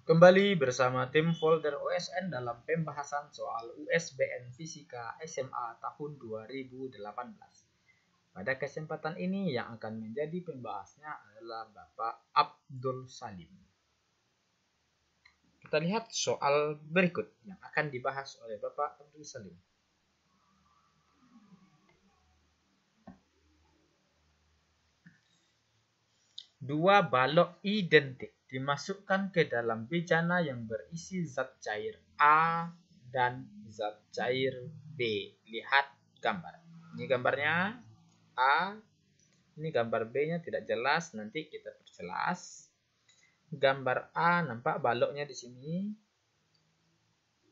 Kembali bersama tim folder OSN dalam pembahasan soal USBN Fisika SMA tahun 2018. Pada kesempatan ini yang akan menjadi pembahasnya adalah Bapak Abdul Salim. Kita lihat soal berikut yang akan dibahas oleh Bapak Abdul Salim. Dua balok identik dimasukkan ke dalam bejana yang berisi zat cair A dan zat cair B. Lihat gambar. Ini gambarnya A. Ini gambar B-nya tidak jelas, nanti kita perjelas. Gambar A nampak baloknya di sini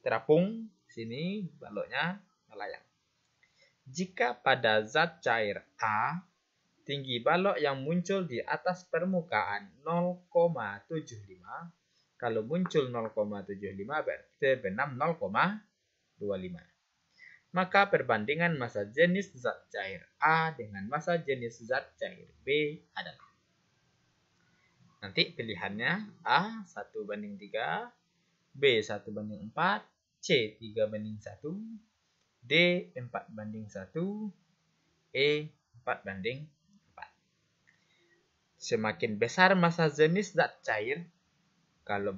terapung, sini baloknya melayang. Jika pada zat cair A tinggi balok yang muncul di atas permukaan 0,75. Kalau muncul 0,75 berarti terbenam 0,25. Maka perbandingan massa jenis zat cair A dengan massa jenis zat cair B adalah. Nanti pilihannya A 1:3, B 1:4, C 3:1, D 4:1, E 4:4. Semakin besar massa jenis zat cair, kalau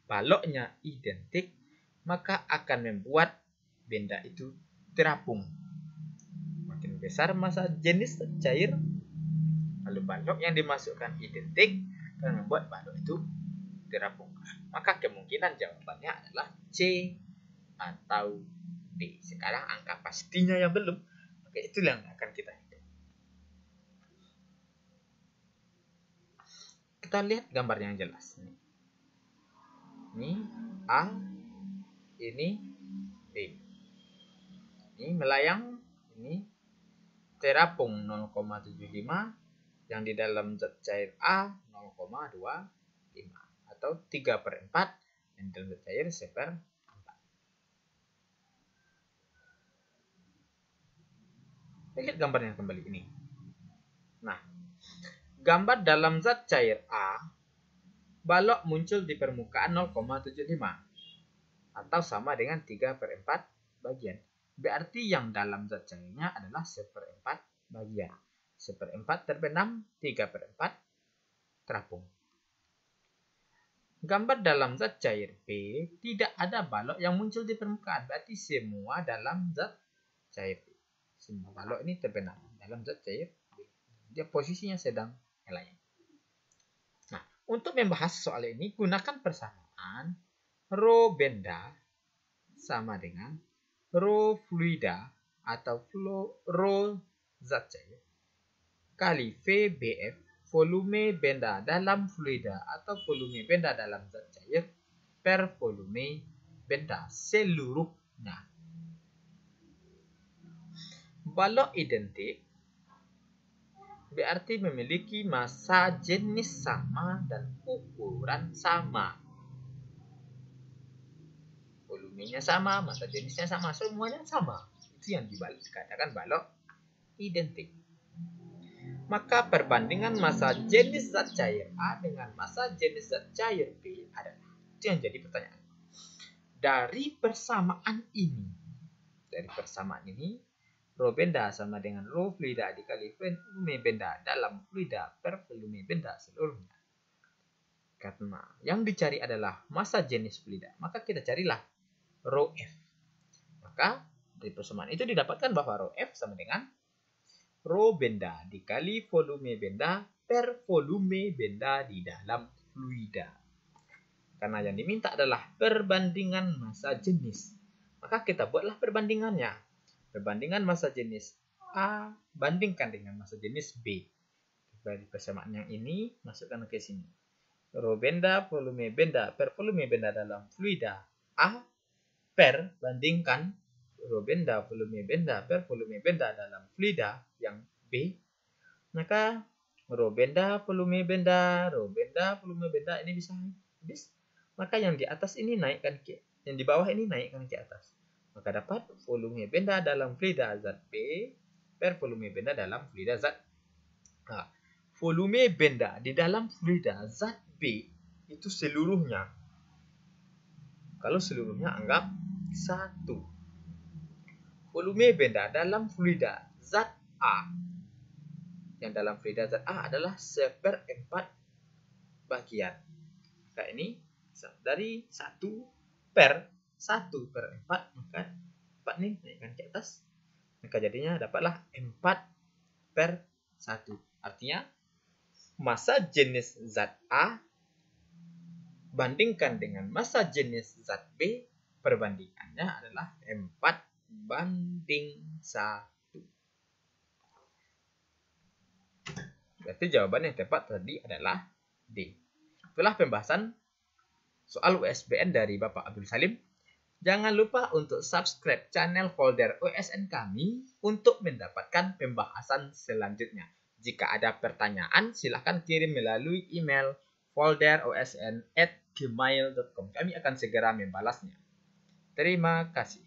baloknya identik, maka akan membuat benda itu terapung. Makin besar massa jenis zat cair, kalau balok yang dimasukkan identik, akan membuat balok itu terapung. Maka kemungkinan jawabannya adalah C atau D. Sekarang angka pastinya yang belum, maka itulah yang akan kita hitung. Kita lihat gambar yang jelas. Ini A, ini B. Ini melayang, ini terapung 0,75, yang di dalam zat cair A 0,25 atau 3/4, yang dalam zat cair 1/4. Lihat gambarnya kembali ini. Nah, gambar dalam zat cair A, balok muncul di permukaan 0,75 atau sama dengan 3/4 bagian. Berarti yang dalam zat cairnya adalah 1/4 bagian. 1/4 terbenam, 3/4 terapung. Gambar dalam zat cair B, tidak ada balok yang muncul di permukaan. Berarti semua dalam zat cair B. Semua balok ini terbenam dalam zat cair B. Dia posisinya sedang melayang. Nah, untuk membahas soal ini, gunakan persamaan rho benda sama dengan rho fluida atau rho zat cair kali VBF, volume benda dalam fluida atau volume benda dalam zat cair per volume benda seluruhnya. Balok identik berarti memiliki massa jenis sama dan ukuran sama. Volumenya sama, massa jenisnya sama, semuanya sama. Itu yang dikatakan balok identik. Maka perbandingan massa jenis zat cair A dengan massa jenis zat cair B adalah. Itu yang jadi pertanyaan. Dari persamaan ini, rho benda sama dengan rho fluida dikali volume benda dalam fluida per volume benda seluruhnya. Karena yang dicari adalah massa jenis fluida, maka kita carilah rho F. Maka dari persamaan itu didapatkan bahwa rho F sama dengan rho benda dikali volume benda per volume benda di dalam fluida. Karena yang diminta adalah perbandingan massa jenis, maka kita buatlah perbandingannya. Perbandingan massa jenis A bandingkan dengan massa jenis B. Dari persamaan yang ini masukkan ke sini. Rho benda volume benda per volume benda dalam fluida A per bandingkan rho benda volume benda per volume benda dalam fluida yang B, maka rho benda volume benda ini bisa habis. Maka yang di atas ini naikkan ke, yang di bawah ini naikkan ke atas. Maka dapat volume benda dalam fluida zat B per volume benda dalam fluida zat A. Volume benda di dalam fluida zat B itu seluruhnya Kalau seluruhnya anggap 1. Volume benda dalam fluida zat A. Yang dalam fluida zat A adalah 1/4 bagian. Maka ini dari 1/4, maka 4 ini naikkan ke atas. Maka jadinya dapatlah 4/1. Artinya massa jenis zat A bandingkan dengan massa jenis zat B, perbandingannya adalah 4:1. Berarti jawaban yang tepat tadi adalah D. Itulah pembahasan soal USBN dari Bapak Abdul Salim. Jangan lupa untuk subscribe channel folder OSN kami untuk mendapatkan pembahasan selanjutnya. Jika ada pertanyaan, silahkan kirim melalui email folderosn@gmail.com. Kami akan segera membalasnya. Terima kasih.